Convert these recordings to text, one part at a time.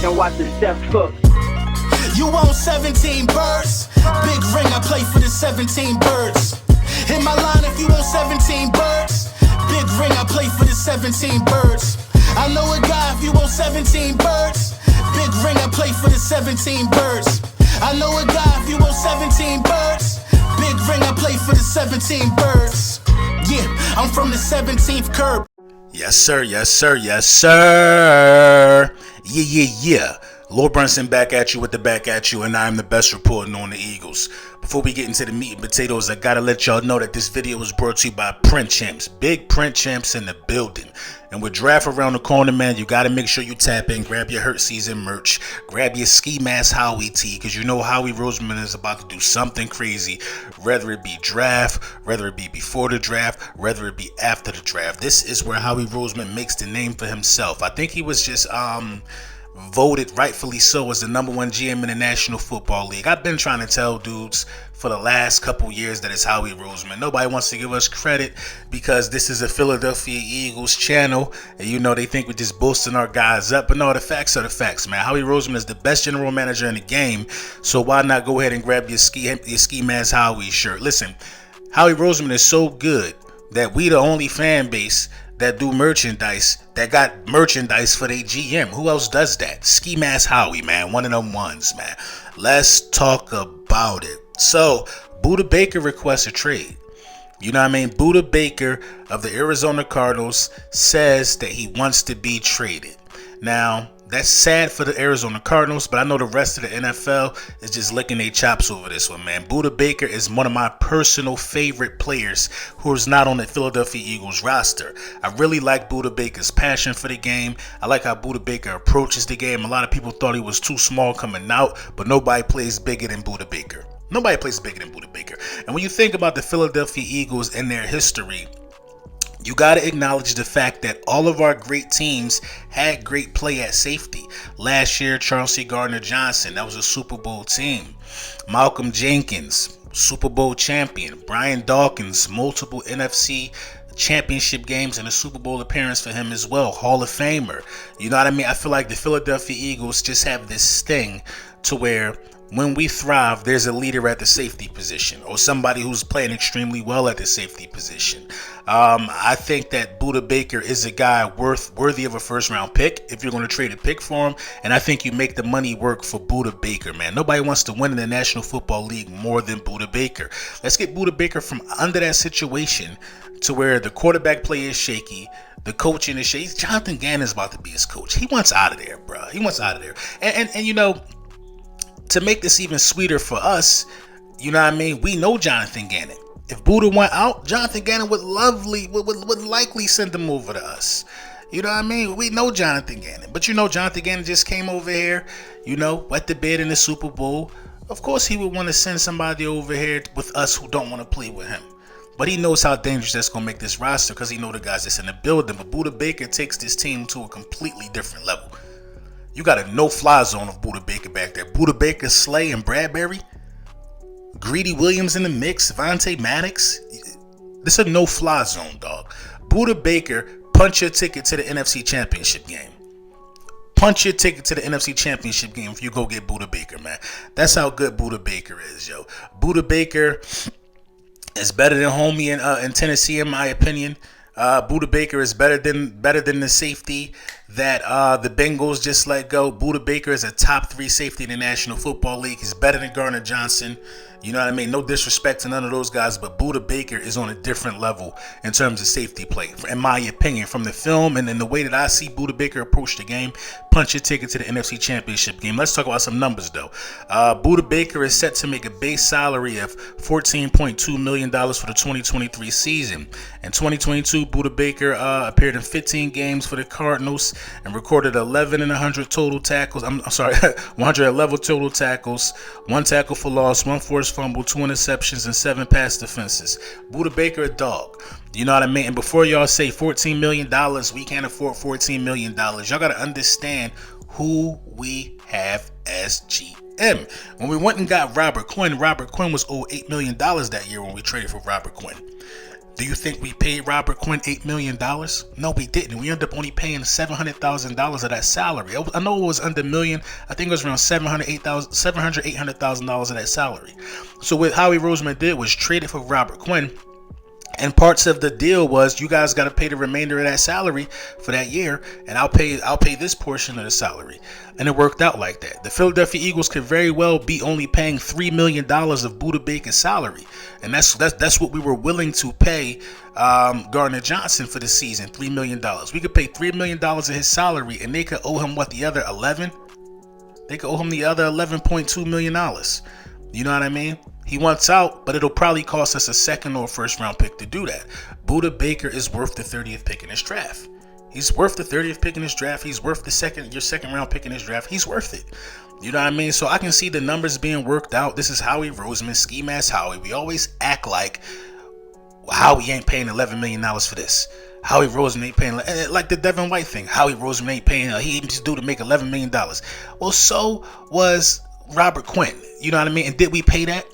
and watch the step cook. You own 17 birds. Big ring, I play for the 17 birds. Hit my line if you own 17 birds. Big ring, I play for the 17 birds. I know a guy if you own 17 birds. Big ring, I play for the 17 birds. I know a guy if you own 17 birds. Big ring, I play for the 17 birds. Yeah, I'm from the 17th curb. Yes, sir. Yes, sir. Yes, sir. Yeah. Lord Brunson back at you with the back at you, and I'm the best reporting on the Eagles. Before we get into the meat and potatoes, I gotta let y'all know that this video was brought to you by Print Champs. Big Print Champs in the building. And with draft around the corner, man, you gotta make sure you tap in, grab your Hurt Season merch, grab your Ski Mask Howie tee, because you know Howie Roseman is about to do something crazy, whether it be draft, whether it be before the draft, whether it be after the draft. This is where Howie Roseman makes the name for himself. I think he was just voted rightfully so as the #1 GM in the National Football League. I've been trying to tell dudes for the last couple years that it's Howie Roseman. Nobody wants to give us credit because this is a Philadelphia Eagles channel, and you know they think we're just boasting our guys up. But no, the facts are the facts, man. Howie Roseman is the best general manager in the game, so why not go ahead and grab your Ski Mask Howie shirt? Listen, Howie Roseman is so good that we the only fan base that do merchandise, that got merchandise for their GM. Who else does that? Ski Mask Howie, man. One of them ones, man. Let's talk about it. So, Budda Baker requests a trade. You know what I mean? Budda Baker of the Arizona Cardinals says that he wants to be traded. Now, that's sad for the Arizona Cardinals, but I know the rest of the NFL is just licking their chops over this one, man. Budda Baker is one of my personal favorite players who is not on the Philadelphia Eagles roster. I really like Budda Baker's passion for the game. I like how Budda Baker approaches the game. A lot of people thought he was too small coming out, but nobody plays bigger than Budda Baker. Nobody plays bigger than Budda Baker. And when you think about the Philadelphia Eagles and their history, you got to acknowledge the fact that all of our great teams had great play at safety. Last year, Chauncey Gardner-Johnson, that was a Super Bowl team. Malcolm Jenkins, Super Bowl champion. Brian Dawkins, multiple NFC championship games and a Super Bowl appearance for him as well. Hall of Famer. You know what I mean? I feel like the Philadelphia Eagles just have this thing to where when we thrive, there's a leader at the safety position or somebody who's playing extremely well at the safety position. I think that Budda Baker is a guy worthy of a first-round pick if you're going to trade a pick for him, and I think you make the money work for Budda Baker, man. Nobody wants to win in the National Football League more than Budda Baker. Let's get Budda Baker from under that situation to where the quarterback play is shaky, the coaching is shaky. Jonathan Gannon's about to be his coach. He wants out of there, bro. He wants out of there. And you know, to make this even sweeter for us, you know what I mean? We know Jonathan Gannon. If Budda went out, Jonathan Gannon would likely send him over to us. You know what I mean? We know Jonathan Gannon. But you know, Jonathan Gannon just came over here, you know, wet the bed in the Super Bowl. Of course, he would want to send somebody over here with us who don't want to play with him. But he knows how dangerous that's going to make this roster because he know the guys that's in the building. But Budda Baker takes this team to a completely different level. You got a no-fly zone of Budda Baker back there. Budda Baker, Slay, and Bradbury. Greedy Williams in the mix. Vontae Maddox. This is a no-fly zone, dog. Budda Baker, punch your ticket to the NFC Championship game. Punch your ticket to the NFC Championship game if you go get Budda Baker, man. That's how good Budda Baker is, yo. Budda Baker is better than Homie in Tennessee, in my opinion. Budda Baker is better than the safety that the Bengals just let go. Budda Baker is a top 3 safety in the National Football League. He's better than Gardner-Johnson. You know what I mean? No disrespect to none of those guys, but Budda Baker is on a different level in terms of safety play, in my opinion, from the film and then the way that I see Budda Baker approach the game. Punch your ticket to the NFC Championship game. Let's talk about some numbers, though. Budda Baker is set to make a base salary of $14.2 million for the 2023 season. In 2022, Budda Baker appeared in 15 games for the Cardinals and recorded 1,100 total tackles. 111 total tackles, 1 tackle for loss, 1 forced fumble, 2 interceptions, and 7 pass defenses. Budda Baker, a dog. You know what I mean? And before y'all say $14 million, we can't afford $14 million. Y'all got to understand who we have as GM. When we went and got Robert Quinn was owed $8 million that year when we traded for Robert Quinn. Do you think we paid Robert Quinn $8 million? No, we didn't. We ended up only paying $700,000 of that salary. I know it was under a million. I think it was around $800,000 of that salary. So what Howie Roseman did was traded for Robert Quinn. And parts of the deal was you guys got to pay the remainder of that salary for that year, and I'll pay this portion of the salary. And it worked out like that. The Philadelphia Eagles could very well be only paying $3 million of Budda Baker's salary, and that's what we were willing to pay Gardner Johnson for the season. $3 million. We could pay $3 million of his salary, and they could owe him the other 11. They could owe him the other $11.2 million. You know what I mean? He wants out, but it'll probably cost us a second or first round pick to do that. Budda Baker is worth the 30th pick in this draft. He's worth the 30th pick in this draft. He's worth your second round pick in this draft. He's worth it. You know what I mean? So I can see the numbers being worked out. This is Howie Roseman, ski mask Howie. We always act like Howie ain't paying $11 million for this. Howie Roseman ain't paying, like the Devin White thing. Howie Roseman ain't paying, he just due to make $11 million. Well, so was Robert Quinn. You know what I mean? And did we pay that?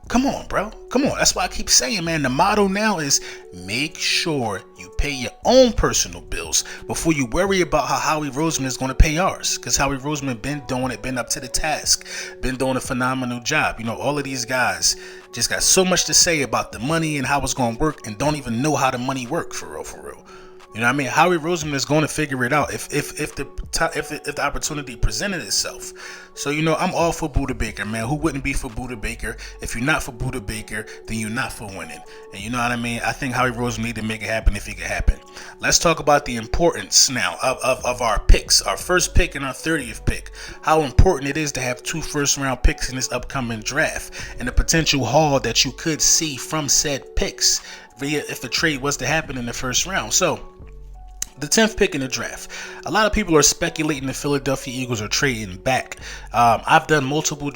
Come on, bro. Come on. That's why I keep saying, man, the motto now is make sure you pay your own personal bills before you worry about how Howie Roseman is going to pay yours. Because Howie Roseman been doing it, been up to the task, been doing a phenomenal job. You know, all of these guys just got so much to say about the money and how it's going to work and don't even know how the money works for real, for real. You know what I mean? Howie Roseman is going to figure it out if the opportunity presented itself. So, you know, I'm all for Budda Baker, man. Who wouldn't be for Budda Baker? If you're not for Budda Baker, then you're not for winning. And you know what I mean? I think Howie Roseman need to make it happen if it can happen. Let's talk about the importance now of our picks. Our first pick and our 30th pick. How important it is to have 2 first-round picks in this upcoming draft. And the potential haul that you could see from said picks if the trade was to happen in the first round. So, the 10th pick in the draft. A lot of people are speculating the Philadelphia Eagles are trading back. I've done multiple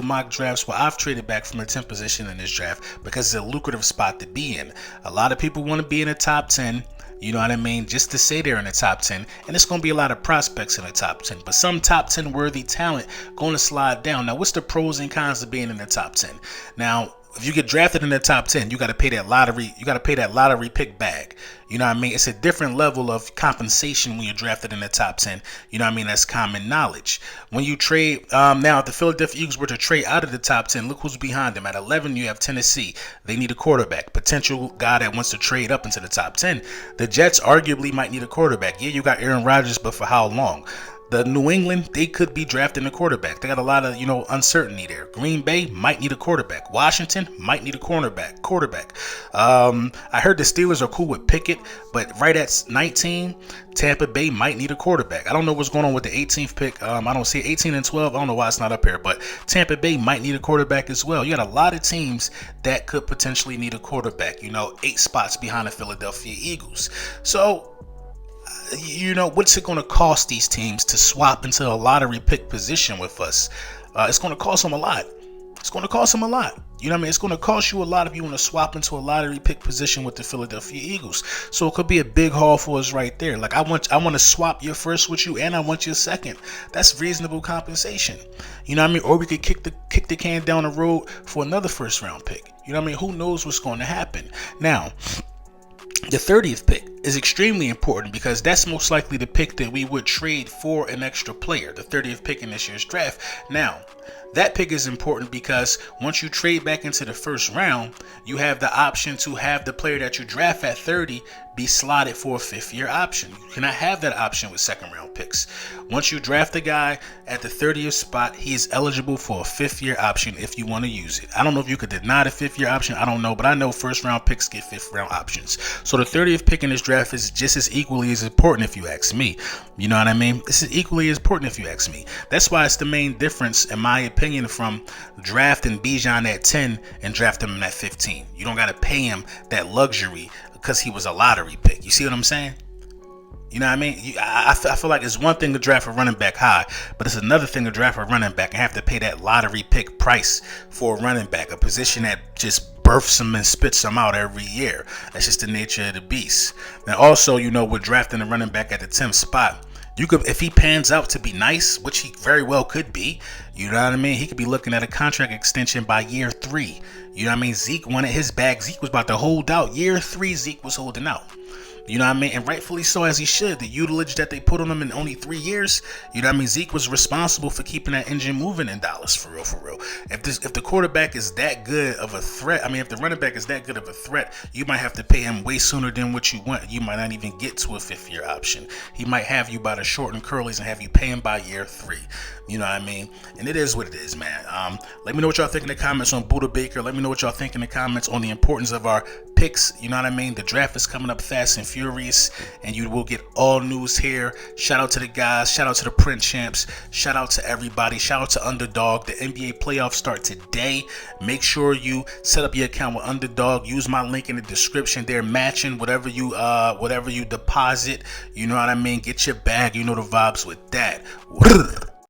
mock drafts where I've traded back from the 10th position in this draft because it's a lucrative spot to be in. A lot of people want to be in the top 10. You know what I mean? Just to say they're in the top 10. And it's going to be a lot of prospects in the top 10. But some top 10 worthy talent going to slide down. Now, what's the pros and cons of being in the top 10? Now, if you get drafted in the top 10, you got to pay that lottery. You got to pay that lottery pick bag. You know what I mean? It's a different level of compensation when you're drafted in the top 10. You know what I mean? That's common knowledge. When you trade, now if the Philadelphia Eagles were to trade out of the top 10, look who's behind them. At 11, you have Tennessee. They need a quarterback. Potential guy that wants to trade up into the top 10. The Jets arguably might need a quarterback. Yeah, you got Aaron Rodgers, but for how long? The New England, they could be drafting a quarterback. They got a lot of, uncertainty there. Green Bay might need a quarterback. Washington might need a quarterback. I heard the Steelers are cool with Pickett, but right at 19, Tampa Bay might need a quarterback. I don't know what's going on with the 18th pick. I don't see 18 and 12. I don't know why it's not up here, but Tampa Bay might need a quarterback as well. You got a lot of teams that could potentially need a quarterback, 8 spots behind the Philadelphia Eagles. So, what's it going to cost these teams to swap into a lottery pick position with us? It's going to cost them a lot. It's going to cost them a lot. You know what I mean? It's going to cost you a lot if you want to swap into a lottery pick position with the Philadelphia Eagles. So it could be a big haul for us right there. Like I want to swap your first with you, and I want your second. That's reasonable compensation. You know what I mean? Or we could kick the can down the road for another first round pick. You know what I mean? Who knows what's going to happen? Now, the 30th pick is extremely important because that's most likely the pick that we would trade for an extra player, the 30th pick in this year's draft. Now, that pick is important because once you trade back into the first round, you have the option to have the player that you draft at 30 be slotted for a 5th-year option. You cannot have that option with second-round picks. Once you draft a guy at the 30th spot, he is eligible for a 5th-year option if you want to use it. I don't know if you could deny the 5th-year option. I don't know, but I know first-round picks get 5th-round options. So the 30th pick in this draft is just as equally as important if you ask me. You know what I mean? This is equally as important if you ask me. That's why it's the main difference, in my opinion, from drafting Bijan at 10 and drafting him at 15. You don't got to pay him that luxury because he was a lottery pick. You see what I'm saying? You know what I mean? I feel like it's one thing to draft a running back high, but it's another thing to draft a running back and have to pay that lottery pick price for a running back, a position that just births them and spits them out every year. That's just the nature of the beast. And also, we're drafting a running back at the 10th spot. You could, if he pans out to be nice, which he very well could be, you know what I mean? He could be looking at a contract extension by year 3. You know what I mean? Zeke wanted his bag. Zeke was about to hold out. Year 3, Zeke was holding out. You know what I mean? And rightfully so, as he should. The utilage that they put on him in only 3 years, you know what I mean? Zeke was responsible for keeping that engine moving in Dallas, for real, for real. If the quarterback is that good of a threat, I mean, if the running back is that good of a threat, you might have to pay him way sooner than what you want. You might not even get to a 5th-year option. He might have you by the short and curlies and have you pay him by year 3. You know what I mean? And it is what it is, man. Let me know what y'all think in the comments on Budda Baker. Let me know what y'all think in the comments on the importance of our picks. You know what I mean? The draft is coming up fast and furious, and you will get all news here. Shout out to the guys. Shout out to the print champs. Shout out to everybody. Shout out to Underdog. The NBA playoffs start today. Make sure you set up your account with Underdog. Use my link in the description. They're matching whatever you deposit. You know what I mean? Get your bag. You know the vibes with that.